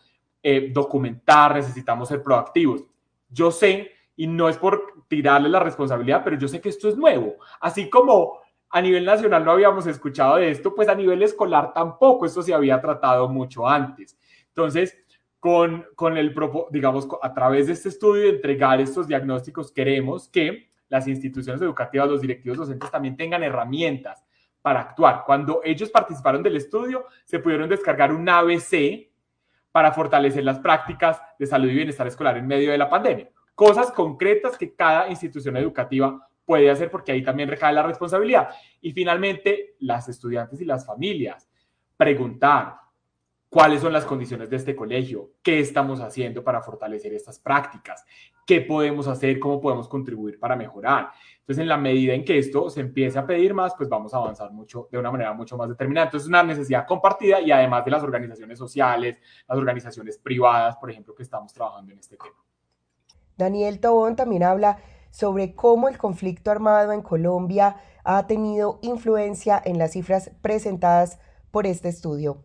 documentar, necesitamos ser proactivos. Yo sé, y no es por tirarle la responsabilidad, pero yo sé que esto es nuevo. Así como a nivel nacional no habíamos escuchado de esto, pues a nivel escolar tampoco, esto se había tratado mucho antes. Entonces, digamos, a través de este estudio, de entregar estos diagnósticos, queremos que las instituciones educativas, los directivos docentes también tengan herramientas para actuar. Cuando ellos participaron del estudio, se pudieron descargar un ABC para fortalecer las prácticas de salud y bienestar escolar en medio de la pandemia. Cosas concretas que cada institución educativa puede hacer, porque ahí también recae la responsabilidad. Y finalmente, las estudiantes y las familias, preguntar cuáles son las condiciones de este colegio, qué estamos haciendo para fortalecer estas prácticas, qué podemos hacer, cómo podemos contribuir para mejorar. Entonces, en la medida en que esto se empiece a pedir más, pues vamos a avanzar mucho, de una manera mucho más determinada. Entonces, es una necesidad compartida, y además de las organizaciones sociales, las organizaciones privadas, por ejemplo, que estamos trabajando en este tema. Daniel Tobón también habla sobre cómo el conflicto armado en Colombia ha tenido influencia en las cifras presentadas por este estudio.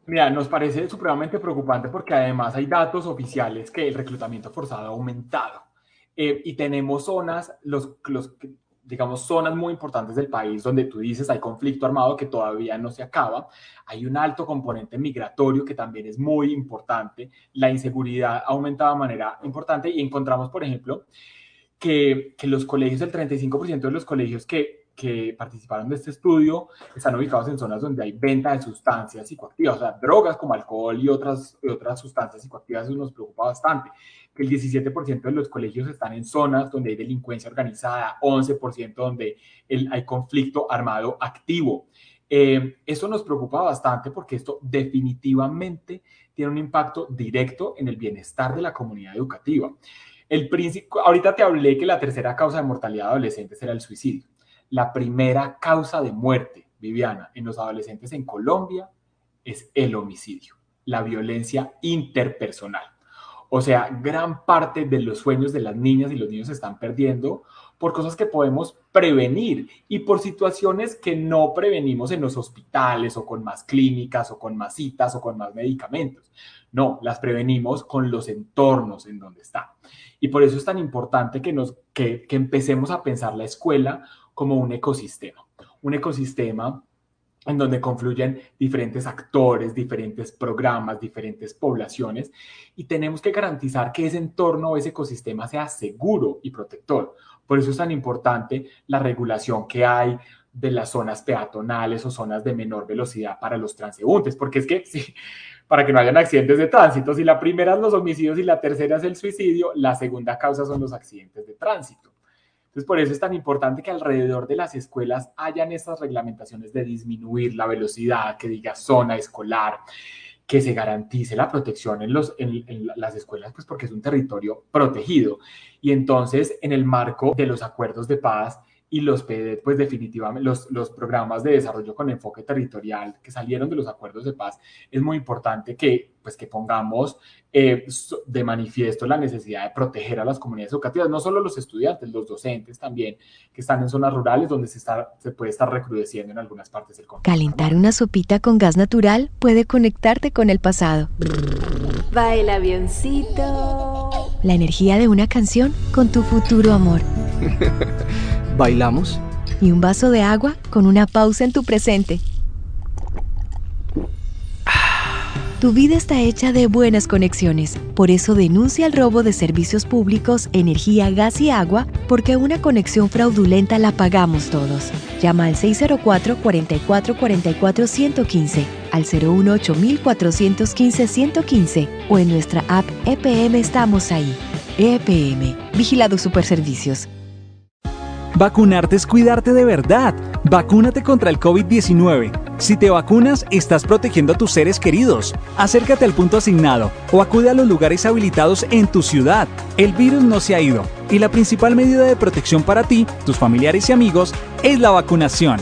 Mira, nos parece supremamente preocupante porque además hay datos oficiales que el reclutamiento forzado ha aumentado, y tenemos zonas, digamos, zonas muy importantes del país donde tú dices hay conflicto armado que todavía no se acaba, hay un alto componente migratorio que también es muy importante, la inseguridad ha aumentado de manera importante, y encontramos, por ejemplo, que los colegios, el 35% de los colegios que que participaron de este estudio están ubicados en zonas donde hay venta de sustancias psicoactivas, o sea, drogas como alcohol y otras sustancias psicoactivas. Eso nos preocupa bastante. Que el 17% de los colegios están en zonas donde hay delincuencia organizada, 11% donde hay conflicto armado activo. Eso nos preocupa bastante porque esto definitivamente tiene un impacto directo en el bienestar de la comunidad educativa. Ahorita te hablé que la tercera causa de mortalidad de adolescentes era el suicidio. La primera causa de muerte, Viviana, en los adolescentes en Colombia es el homicidio, la violencia interpersonal. O sea, gran parte de los sueños de las niñas y los niños se están perdiendo por cosas que podemos prevenir y por situaciones que no prevenimos en los hospitales o con más clínicas o con más citas o con más medicamentos. No, las prevenimos con los entornos en donde están. Y por eso es tan importante que empecemos a pensar la escuela como un ecosistema en donde confluyen diferentes actores, diferentes programas, diferentes poblaciones, y tenemos que garantizar que ese entorno o ese ecosistema sea seguro y protector. Por eso es tan importante la regulación que hay de las zonas peatonales o zonas de menor velocidad para los transeúntes, porque es que, sí, para que no hayan accidentes de tránsito, si la primera es los homicidios y la tercera es el suicidio, la segunda causa son los accidentes de tránsito. Entonces, por eso es tan importante que alrededor de las escuelas hayan estas reglamentaciones de disminuir la velocidad, que diga zona escolar, que se garantice la protección en las escuelas, pues porque es un territorio protegido. Y entonces, en el marco de los acuerdos de paz y los PEDET, pues definitivamente los programas de desarrollo con enfoque territorial que salieron de los acuerdos de paz, es muy importante que pongamos de manifiesto la necesidad de proteger a las comunidades educativas, no solo los estudiantes, los docentes también, que están en zonas rurales donde se puede estar recrudeciendo en algunas partes del conflicto. Calentar una sopita con gas natural puede conectarte con el pasado. Va el avioncito. La energía de una canción con tu futuro amor. ¿Bailamos? Y un vaso de agua con una pausa en tu presente. Tu vida está hecha de buenas conexiones. Por eso denuncia el robo de servicios públicos, energía, gas y agua, porque una conexión fraudulenta la pagamos todos. Llama al 604-4444-115, al 018-415-115 o en nuestra app EPM Estamos Ahí. EPM, Vigilado Superservicios. Vacunarte es cuidarte de verdad. Vacúnate contra el COVID-19. Si te vacunas, estás protegiendo a tus seres queridos. Acércate al punto asignado o acude a los lugares habilitados en tu ciudad. El virus no se ha ido y la principal medida de protección para ti, tus familiares y amigos es la vacunación.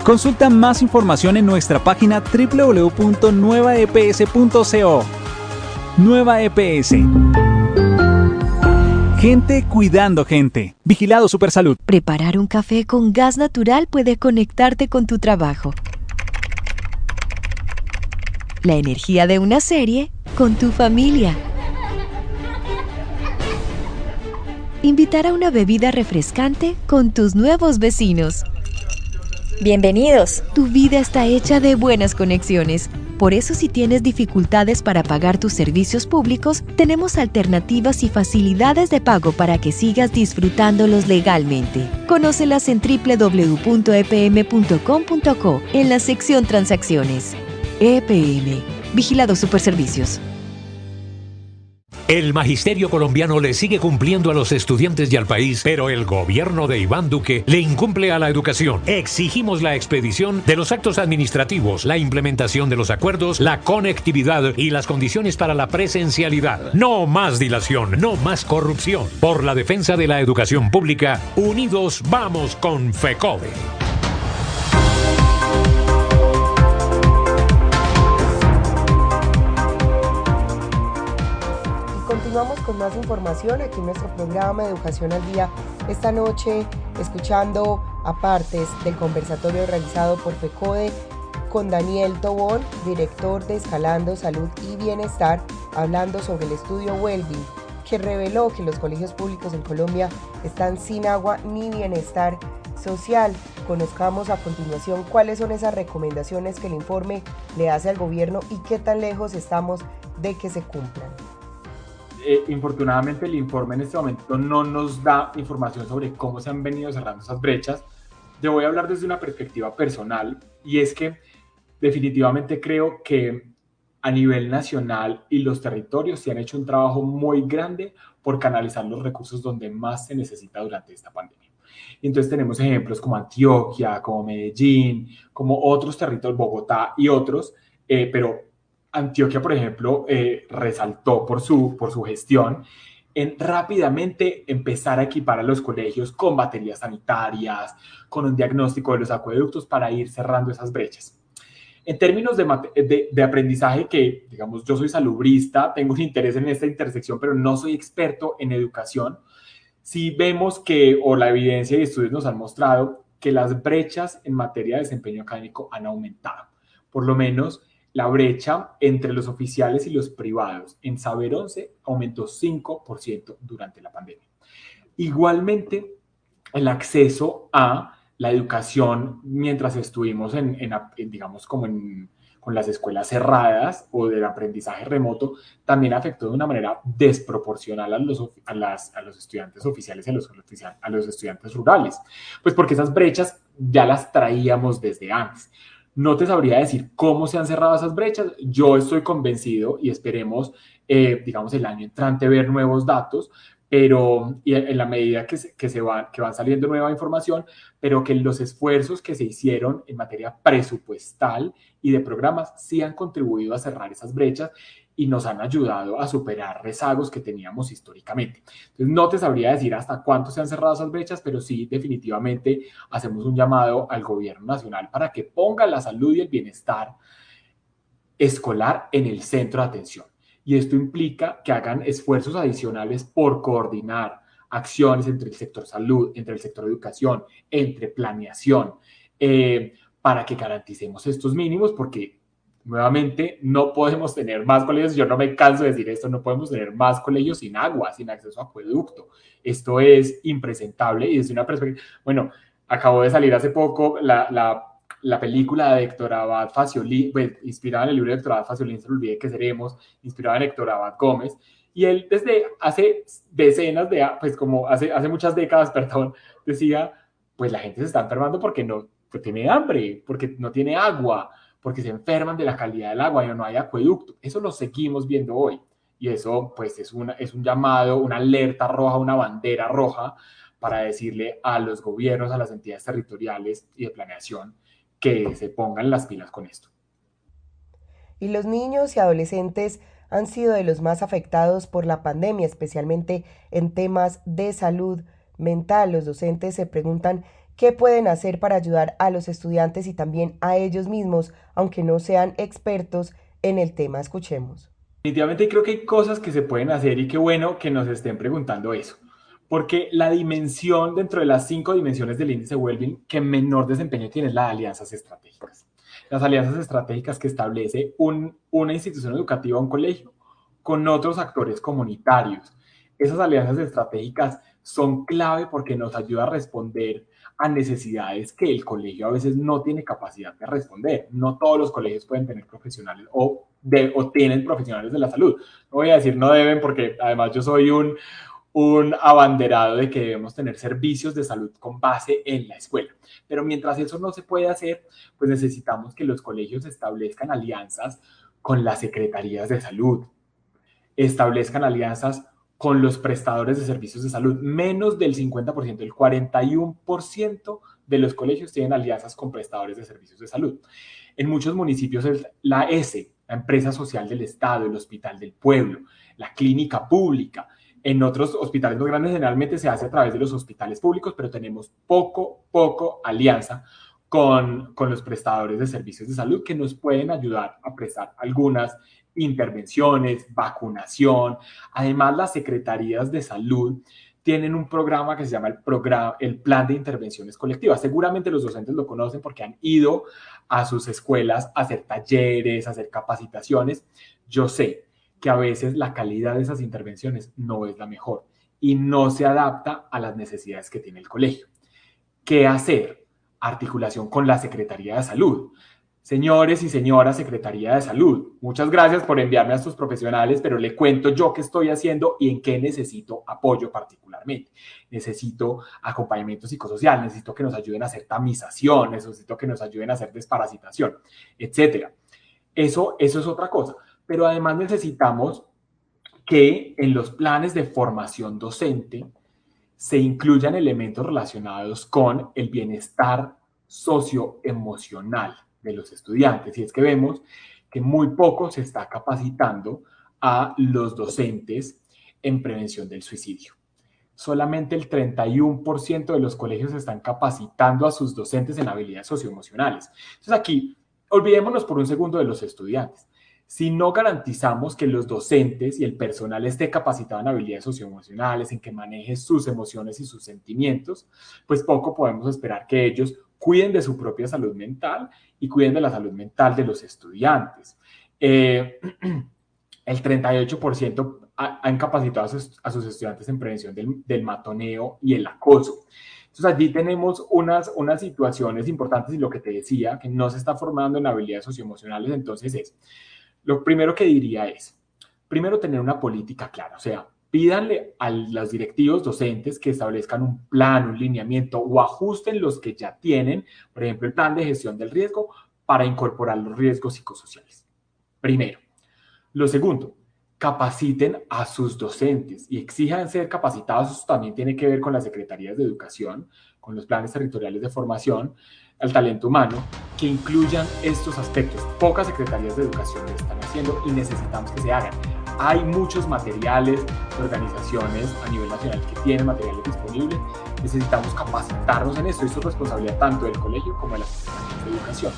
Consulta más información en nuestra página www.nuevaeps.co. Nueva EPS. Gente cuidando gente. Vigilado Supersalud. Preparar un café con gas natural puede conectarte con tu trabajo. La energía de una serie con tu familia. Invitar a una bebida refrescante con tus nuevos vecinos. Bienvenidos. Tu vida está hecha de buenas conexiones. Por eso, si tienes dificultades para pagar tus servicios públicos, tenemos alternativas y facilidades de pago para que sigas disfrutándolos legalmente. Conócelas en www.epm.com.co en la sección Transacciones. EPM, Vigilado Superservicios. El magisterio colombiano le sigue cumpliendo a los estudiantes y al país, pero el gobierno de Iván Duque le incumple a la educación. Exigimos la expedición de los actos administrativos, la implementación de los acuerdos, la conectividad y las condiciones para la presencialidad. No más dilación, no más corrupción. Por la defensa de la educación pública, unidos vamos con FECODE. Continuamos con más información aquí en nuestro programa de Educación al Día. Esta noche, escuchando a partes del conversatorio realizado por FECODE con Daniel Tobón, director de Escalando Salud y Bienestar, hablando sobre el estudio Wellbeing, que reveló que los colegios públicos en Colombia están sin agua ni bienestar social. Conozcamos a continuación cuáles son esas recomendaciones que el informe le hace al gobierno y qué tan lejos estamos de que se cumplan. Infortunadamente el informe en este momento no nos da información sobre cómo se han venido cerrando esas brechas, Yo voy a hablar desde una perspectiva personal y es que definitivamente creo que a nivel nacional y los territorios se han hecho un trabajo muy grande por canalizar los recursos donde más se necesita durante esta pandemia. Y entonces tenemos ejemplos como Antioquia, como Medellín, como otros territorios, Bogotá y otros, pero Antioquia, por ejemplo, resaltó por su gestión en rápidamente empezar a equipar a los colegios con baterías sanitarias, con un diagnóstico de los acueductos para ir cerrando esas brechas. En términos de aprendizaje, que digamos yo soy salubrista, tengo un interés en esta intersección, pero no soy experto en educación, sí vemos que, o la evidencia y estudios nos han mostrado, que las brechas en materia de desempeño académico han aumentado. Por lo menos la brecha entre los oficiales y los privados en Saber 11 aumentó 5% durante la pandemia. Igualmente, el acceso a la educación mientras estuvimos digamos, con las escuelas cerradas o del aprendizaje remoto, también afectó de una manera desproporcional a los estudiantes oficiales y a los estudiantes rurales. Pues porque esas brechas ya las traíamos desde antes. No te sabría decir cómo se han cerrado esas brechas. Yo estoy convencido y esperemos, digamos, el año entrante ver nuevos datos, pero y en la medida que van saliendo nueva información, pero que los esfuerzos que se hicieron en materia presupuestal y de programas sí han contribuido a cerrar esas brechas y nos han ayudado a superar rezagos que teníamos históricamente. Entonces, no te sabría decir hasta cuánto se han cerrado esas brechas, pero sí definitivamente hacemos un llamado al gobierno nacional para que ponga la salud y el bienestar escolar en el centro de atención. Y esto implica que hagan esfuerzos adicionales por coordinar acciones entre el sector salud, entre el sector educación, entre planeación, para que garanticemos estos mínimos, porque nuevamente no podemos tener más colegios, yo no me canso de decir esto, no podemos tener más colegios sin agua, sin acceso a acueducto. Esto es impresentable y desde una perspectiva, bueno, acabó de salir hace poco la película de Héctor Abad Faciolín, pues, inspirada en el libro de Héctor Abad Faciolín, Se lo olvide que seremos, inspirada en Héctor Abad Gómez, y él desde hace decenas de, pues como hace muchas décadas, perdón, decía, pues la gente se está enfermando porque tiene hambre, porque no tiene agua, porque se enferman de la calidad del agua y no hay acueducto. Eso lo seguimos viendo hoy, y eso pues es un llamado, una alerta roja, una bandera roja, para decirle a los gobiernos, a las entidades territoriales y de planeación, que se pongan las pilas con esto. Y los niños y adolescentes han sido de los más afectados por la pandemia, especialmente en temas de salud mental. Los docentes se preguntan qué pueden hacer para ayudar a los estudiantes y también a ellos mismos, aunque no sean expertos en el tema. Escuchemos. Definitivamente creo que hay cosas que se pueden hacer y qué bueno que nos estén preguntando eso. Porque la dimensión, dentro de las 5 dimensiones del índice Wellbeing, que menor desempeño tiene es la de alianzas estratégicas. Las alianzas estratégicas que establece una institución educativa, un colegio, con otros actores comunitarios. Esas alianzas estratégicas son clave porque nos ayuda a responder a necesidades que el colegio a veces no tiene capacidad de responder. No todos los colegios pueden tener profesionales o tienen profesionales de la salud. No voy a decir no deben porque además yo soy un abanderado de que debemos tener servicios de salud con base en la escuela. Pero mientras eso no se puede hacer, pues necesitamos que los colegios establezcan alianzas con las secretarías de salud, establezcan alianzas con los prestadores de servicios de salud. Menos del 50%, el 41% de los colegios tienen alianzas con prestadores de servicios de salud. En muchos municipios es la empresa social del Estado, el hospital del pueblo, la clínica pública. En otros hospitales más grandes generalmente se hace a través de los hospitales públicos, pero tenemos poco alianza con los prestadores de servicios de salud que nos pueden ayudar a prestar algunas intervenciones, vacunación. Además, las secretarías de salud tienen un programa que se llama el Plan de Intervenciones Colectivas. Seguramente los docentes lo conocen porque han ido a sus escuelas a hacer talleres, a hacer capacitaciones. Yo sé que a veces la calidad de esas intervenciones no es la mejor y no se adapta a las necesidades que tiene el colegio. ¿Qué hacer? Articulación con la Secretaría de Salud. Señores y señoras Secretaría de Salud, muchas gracias por enviarme a estos profesionales, pero le cuento yo qué estoy haciendo y en qué necesito apoyo particularmente. Necesito acompañamiento psicosocial, necesito que nos ayuden a hacer tamización, necesito que nos ayuden a hacer desparasitación, etc. Eso es otra cosa. Pero además necesitamos que en los planes de formación docente se incluyan elementos relacionados con el bienestar socioemocional de los estudiantes. Y es que vemos que muy poco se está capacitando a los docentes en prevención del suicidio. Solamente el 31% de los colegios están capacitando a sus docentes en habilidades socioemocionales. Entonces aquí, olvidémonos por un segundo de los estudiantes. Si no garantizamos que los docentes y el personal esté capacitado en habilidades socioemocionales, en que maneje sus emociones y sus sentimientos, pues poco podemos esperar que ellos cuiden de su propia salud mental y cuiden de la salud mental de los estudiantes. El 38% han capacitado a sus estudiantes en prevención del matoneo y el acoso. Entonces allí tenemos unas situaciones importantes y lo que te decía, que no se está formando en habilidades socioemocionales, entonces lo primero que diría es, primero tener una política clara, o sea, pídanle a los directivos docentes que establezcan un plan, un lineamiento o ajusten los que ya tienen, por ejemplo, el plan de gestión del riesgo para incorporar los riesgos psicosociales. Primero. Lo segundo, capaciten a sus docentes y exijan ser capacitados. Eso también tiene que ver con las secretarías de educación, con los planes territoriales de formación al talento humano, que incluyan estos aspectos. Pocas secretarías de educación lo están haciendo y necesitamos que se hagan. Hay muchos materiales de organizaciones a nivel nacional que tienen materiales disponibles. Necesitamos capacitarnos en esto. Esto es responsabilidad tanto del colegio como de las secretarías de educación.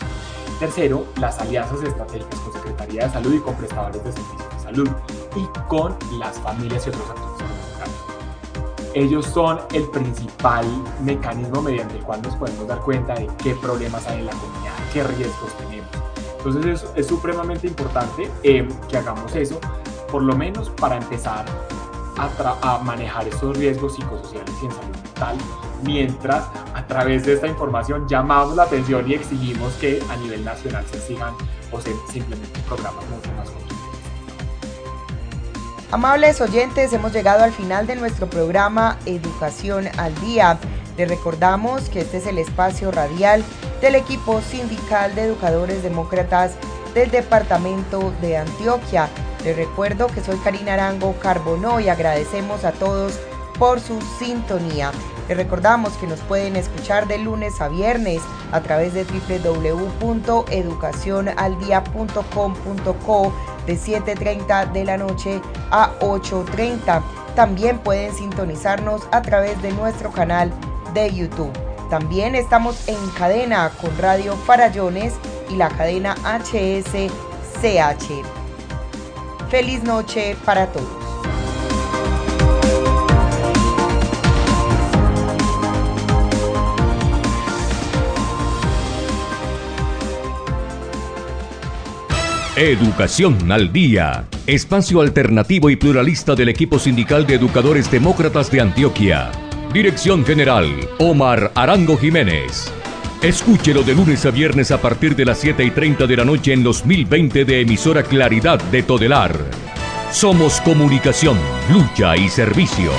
Tercero, las alianzas estratégicas con Secretaría de Salud y con prestadores de servicios de salud y con las familias y otros actores comunitarios. Ellos son el principal mecanismo mediante el cual nos podemos dar cuenta de qué problemas hay en la comunidad, qué riesgos tenemos. Entonces es supremamente importante que hagamos eso, por lo menos para empezar a manejar estos riesgos psicosociales y en salud mental, mientras a través de esta información llamamos la atención y exigimos que a nivel nacional se sigan o se implementen programas mucho más contundentes. Amables oyentes, hemos llegado al final de nuestro programa Educación al Día. Les recordamos que este es el espacio radial del equipo sindical de educadores demócratas del departamento de Antioquia. Les recuerdo que soy Karina Arango Carbonó y agradecemos a todos por su sintonía. Les recordamos que nos pueden escuchar de lunes a viernes a través de www.educacionaldia.com.co de 7:30 de la noche a 8:30. También pueden sintonizarnos a través de nuestro canal de YouTube. También estamos en cadena con Radio Farallones y la cadena HSCH. Feliz noche para todos. Educación al Día, espacio alternativo y pluralista del equipo sindical de educadores demócratas de Antioquia. Dirección General, Omar Arango Jiménez. Escúchelo de lunes a viernes a partir de las 7:30 de la noche en los 1020 de emisora Claridad de Todelar. Somos comunicación, lucha y servicio.